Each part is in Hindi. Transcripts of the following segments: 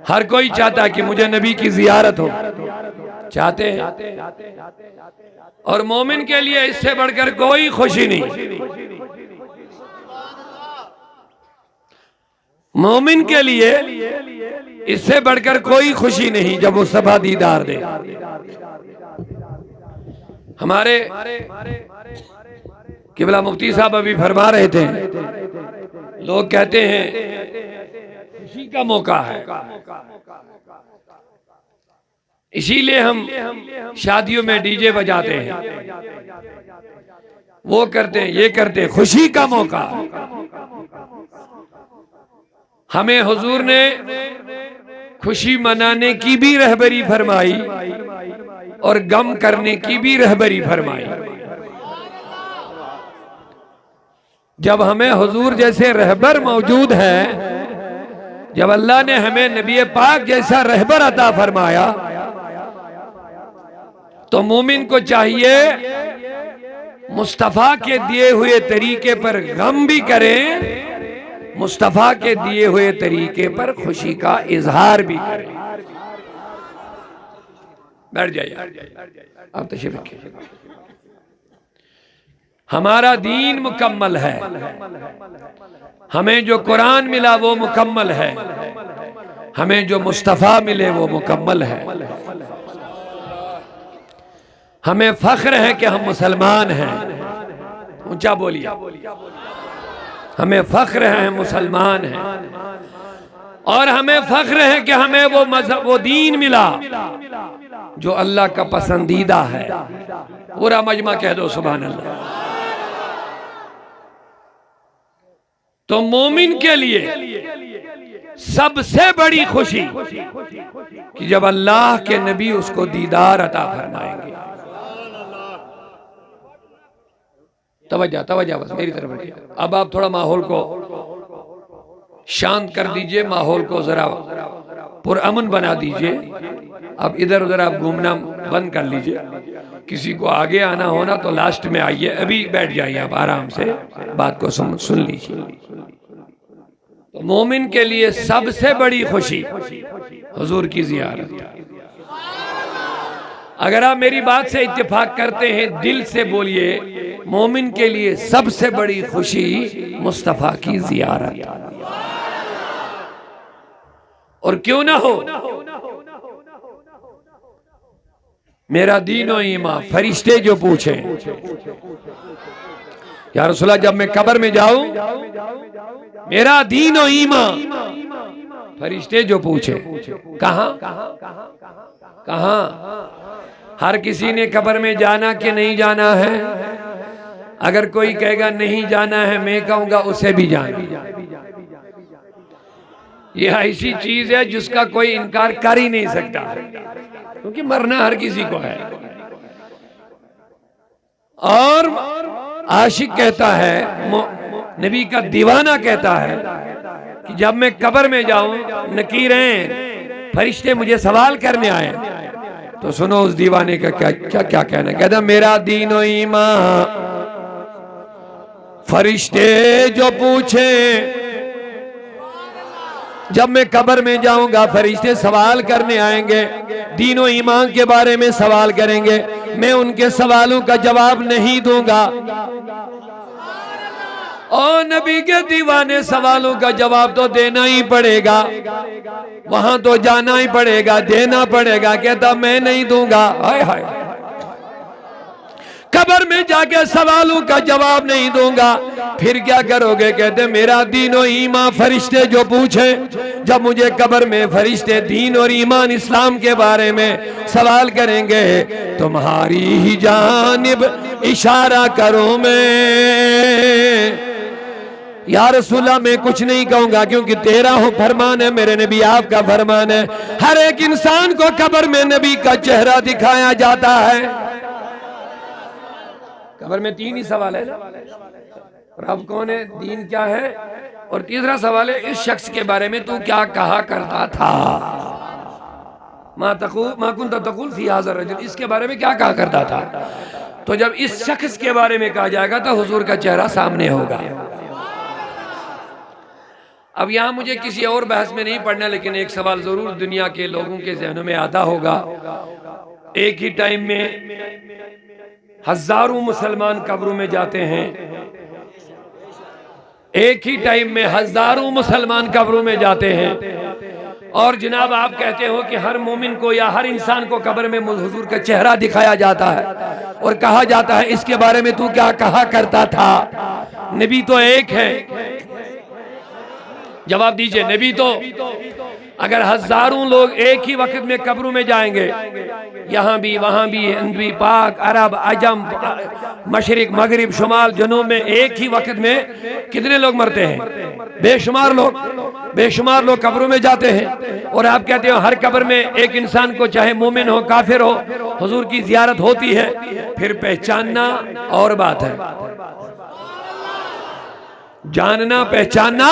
हर कोई चाहता है कि मुझे नबी की जियारत हो, चाहते हैं। और मोमिन के लिए इससे बढ़कर कोई खुशी नहीं। मोमिन के लिए इससे बढ़कर कोई खुशी नहीं जब मुस्तफा दीदार दे। हमारे किबला मुफ्ती साहब अभी फरमा रहे थे, लोग कहते हैं खुशी का मौका है, इसीलिए हम शादियों में डीजे बजाते हैं, वो करते हैं, ये करते हैं, खुशी का मौका। हमें हुजूर ने खुशी मनाने की भी रहबरी फरमाई और गम करने की भी रहबरी फरमाई। जब हमें हुजूर जैसे रहबर मौजूद है, जब अल्लाह ने हमें नबी पाक जैसा रहबर अता फरमाया, तो मोमिन को चाहिए मुस्तफा के दिए हुए तरीके पर गम भी करें, मुस्तफा के दिए हुए तरीके पर खुशी का इजहार भी करें। बैठ जाइए, आप तशरीफ रखिए। हमारा दीन मुकम्मल है, हमें जो कुरान मिला वो मुकम्मल है, हमें जो मुस्तफा मिले वो मुकम्मल है। हमें फख्र है कि हम मुसलमान हैं, ऊंचा बोलिए। हमें फख्र है हम मुसलमान हैं, और हमें फख्र है कि हमें वो मजहब, वो दीन मिला जो अल्लाह का पसंदीदा है। पूरा मजमा कह दो सुभान अल्लाह। तो मोमिन के लिए सबसे बड़ी खुशी कि जब अल्लाह के नबी उसको दीदार अता फरमाएंगे। तवज्जो तवज्जो बस मेरी तरफ रखिए। अब आप थोड़ा माहौल को शांत कर दीजिए, माहौल को जरा पुरअमन बना दीजिए। अब इधर उधर आप घूमना बंद कर लीजिए। किसी को आगे आना होना तो लास्ट में आइए, अभी बैठ जाइए आप आराम से, बात को सुन लीजिए। तो मोमिन के लिए सबसे बड़ी खुशी हुजूर की जियारत। अगर आप मेरी बात से इत्तेफाक करते हैं, दिल से बोलिए, मोमिन के लिए सबसे बड़ी खुशी मुस्तफा की जियारत। और क्यों ना हो, मेरा दीनो ईमान, फरिश्ते जो पूछे या रसूलल्लाह जब मैं कब्र में जाऊं, मेरा दीनो ईमान, फरिश्ते जो पूछे कहां कहां। हर किसी ने कब्र में जाना कि नहीं जाना है। अगर कोई कहेगा नहीं जाना है, मैं कहूंगा उसे भी जाना। यह ऐसी चीज है जिसका कोई इनकार कर ही नहीं सकता, क्योंकि मरना हर किसी को है। और आशिक कहता है, नबी का दीवाना कहता है कि जब मैं कब्र में जाऊं, नकीरें फरिश्ते मुझे सवाल करने आए, तो सुनो उस दीवाने का क्या कहना। कहता मेरा दीनो ईमान फरिश्ते जो पूछे, जब मैं कब्र में जाऊंगा फरिश्ते सवाल करने आएंगे, दीनो ईमान के बारे में सवाल करेंगे, मैं उनके सवालों का जवाब नहीं दूंगा। और नबी के दीवाने सवालों का जवाब तो देना ही पड़ेगा, वहां तो जाना ही पड़ेगा, देना पड़ेगा। कहता मैं नहीं दूंगा। हाय हाय, कब्र में जाके सवालों का जवाब नहीं दूंगा, फिर क्या करोगे। कहते मेरा दीन और ईमान फरिश्ते जो पूछे, जब मुझे कब्र में फरिश्ते दीन और ईमान इस्लाम के बारे में सवाल करेंगे, तुम्हारी ही जानिब इशारा करूं मैं। या रसूलल्लाह मैं कुछ नहीं कहूंगा, क्योंकि तेरा हो फरमान है, मेरे नबी आपका फरमान है। हर एक इंसान को कब्र में नबी का चेहरा दिखाया जाता है। कब्र में तीन ही सवाल है ना, रब कौन है, दीन क्या है, और तीसरा सवाल है इस शख्स के बारे में तू क्या कहा करता था। मा कुंत तकुल फी हाज़ा रजुल, इसके बारे में क्या कहा करता था। तो जब इस शख्स के बारे में कहा जाएगा तो हुजूर का चेहरा सामने होगा। अब यहाँ मुझे किसी और बहस में नहीं पढ़ना, लेकिन एक सवाल जरूर दुनिया के लोगों के जहनों में आता होगा। एक ही टाइम में हजारों मुसलमान कब्रों में जाते हैं, एक ही टाइम में हजारों मुसलमान कब्रों में जाते हैं, और जनाब आप कहते हो कि हर मोमिन को या हर इंसान को कब्र में हुजूर का चेहरा दिखाया जाता है और कहा जाता है इसके बारे में तू क्या कहा करता था? नबी तो एक है। जवाब दीजिए, नबी तो अगर हजारों लोग एक ही वक्त में कब्रों में जाएंगे, यहाँ भी वहाँ भी, हिंद भी, पाक, अरब, अजम, मशरिक, मगरिब, शुमाल, जनूब में एक ही वक्त में कितने लोग मरते हैं? बेशुमार लोग कब्रों में जाते हैं। और आप कहते हो हर कब्र में एक इंसान को, चाहे मोमिन हो काफिर हो, हुजूर की जियारत होती है। फिर पहचानना और बात है, जानना पहचानना,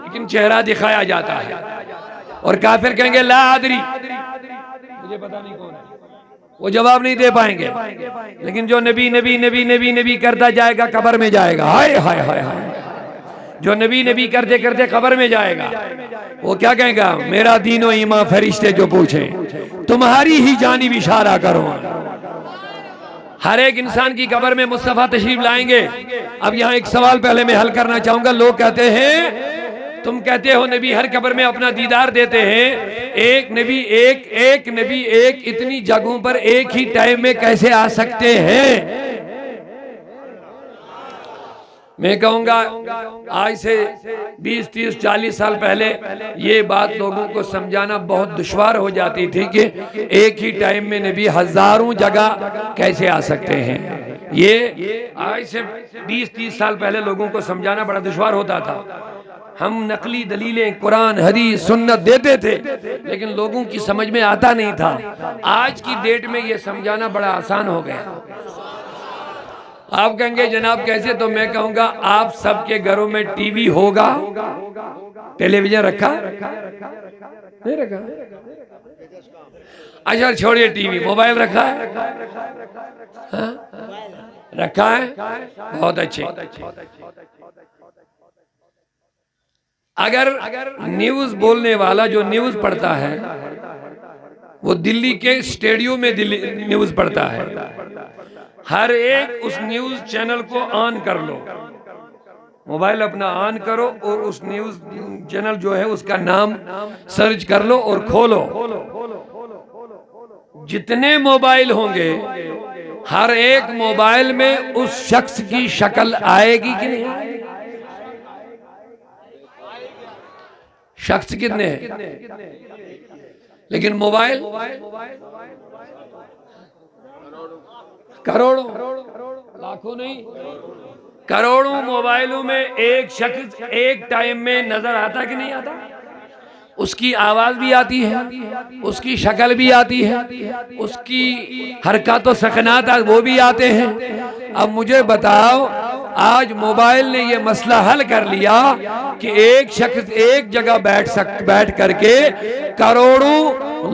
लेकिन चेहरा दिखाया जाता है। और काफिर कहेंगे ला आदरी, मुझे पता नहीं कौन है, वो जवाब नहीं दे पाएंगे। लेकिन जो नबी नबी नबी नबी नबी करता जाएगा कब्र में जाएगा, हाय हाय हाय हाय, जो नबी नबी करते करते कब्र में जाएगा वो क्या कहेगा? मेरा दीनो ईमान फरिश्ते जो पूछे तुम्हारी ही जानिब इशारा करो। हर एक इंसान की कब्र में मुस्तफा तशरीफ लाएंगे। अब यहाँ एक सवाल पहले मैं हल करना चाहूंगा। लोग कहते हैं, तुम कहते हो नबी हर कब्र में अपना दीदार देते हैं, एक नबी एक इतनी जगहों पर एक ही टाइम में कैसे आ सकते हैं? मैं कहूंगा आज से 20, 30, 40 साल पहले ये बात लोगों को समझाना बहुत दुश्वार हो जाती थी कि एक ही टाइम में नबी हजारों जगह कैसे आ सकते हैं। ये आज से 20, 30 साल पहले लोगों को समझाना बड़ा दुश्वार होता था। हम नकली दलीलें, कुरान, हदीस, सुन्नत देते थे, लेकिन लोगों की समझ में आता नहीं था। आज की डेट में ये समझाना बड़ा आसान हो गया। आप कहेंगे जनाब कैसे? तो मैं कहूंगा आप सबके घरों में टीवी होगा, टेलीविजन रखा नहीं रखा? अच्छा छोड़िए टीवी, मोबाइल रखा है? हाँ? रखा है, बहुत अच्छे। अगर न्यूज बोलने वाला जो न्यूज पढ़ता है वो दिल्ली के स्टेडियम में न्यूज पढ़ता है, हर एक उस न्यूज चैनल को ऑन कर लो, मोबाइल अपना ऑन करो और उस न्यूज चैनल जो है उसका नाम सर्च कर लो और खोलो। जितने मोबाइल होंगे हर एक मोबाइल में उस शख्स की शक्ल आएगी कि नहीं आएगी? शख्स कितने हैं, लेकिन मोबाइल करोड़ों, लाखों नहीं, करोड़ों मोबाइलों में एक शख्स एक टाइम में नजर आता कि नहीं आता? उसकी आवाज भी आती है, उसकी शक्ल भी आती है, उसकी हरकत और सकनात वो भी आते हैं। अब मुझे बताओ, आज मोबाइल ने ये मसला हल कर लिया कि एक शख्स एक जगह बैठ करके करोड़ों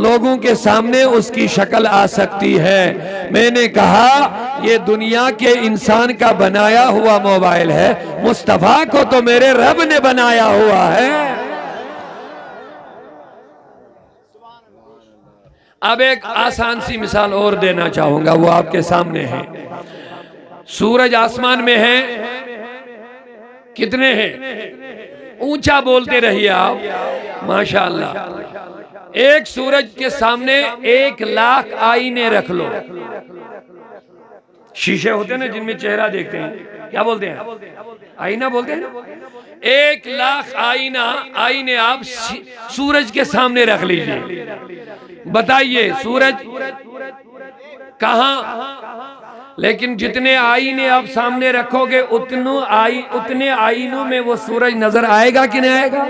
लोगों के सामने उसकी शक्ल आ सकती है। मैंने कहा ये दुनिया के इंसान का बनाया हुआ मोबाइल है, मुस्तफा को तो मेरे रब ने बनाया हुआ है। अब एक आसान सी मिसाल और देना चाहूंगा, वो आपके सामने है। सूरज आसमान में है, कितने हैं? ऊंचा बोलते रहिए आप, माशाअल्लाह। एक सूरज के सामने 1,00,000 आईने रख लो। शीशे होते हैं ना जिनमें चेहरा देखते हैं, क्या बोलते हैं? आईना बोलते हैं ना। 1,00,000 आईने आप सूरज के सामने रख लीजिए। बताइए सूरज कहां? लेकिन जितने आईने आप सामने रखोगे उतने आईनों में वो सूरज नजर आएगा कि नहीं आएगा?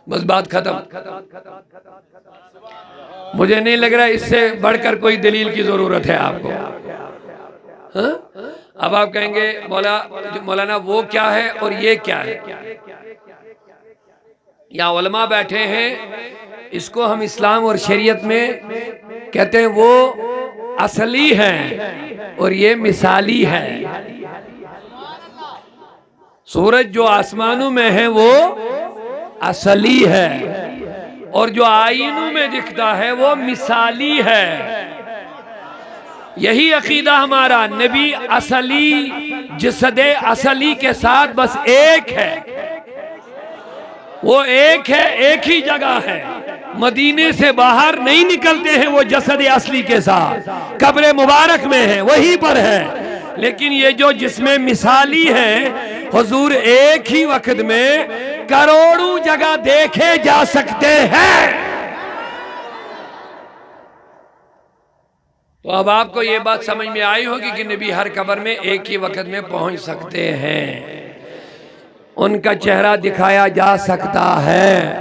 बस बात खत्म। मुझे नहीं लग रहा इससे बढ़कर कोई दलील की जरूरत है आपको। हाँ? अब आप कहेंगे मौलाना वो क्या है और ये क्या है? या उलमा बैठे हैं, इसको हम इस्लाम और शरीयत में कहते हैं वो असली है और ये मिसाली है। सूरज जो आसमानों में है वो असली है, और जो आईनों में दिखता है वो मिसाली है। यही अकीदा हमारा। नबी असली जिसदे असली के साथ बस एक है, वो एक है, एक ही जगह है। मदीने से बाहर नहीं निकलते हैं वो जसद असली के साथ, कब्र मुबारक में है, वहीं पर है। लेकिन ये जो जिसमें मिसाली है, हुजूर एक ही वक्त में करोड़ों जगह देखे जा सकते हैं। तो अब आपको ये बात समझ में आई होगी कि नबी हर कब्र में एक ही वक्त में पहुंच सकते हैं, उनका चेहरा दिखाया जा सकता है।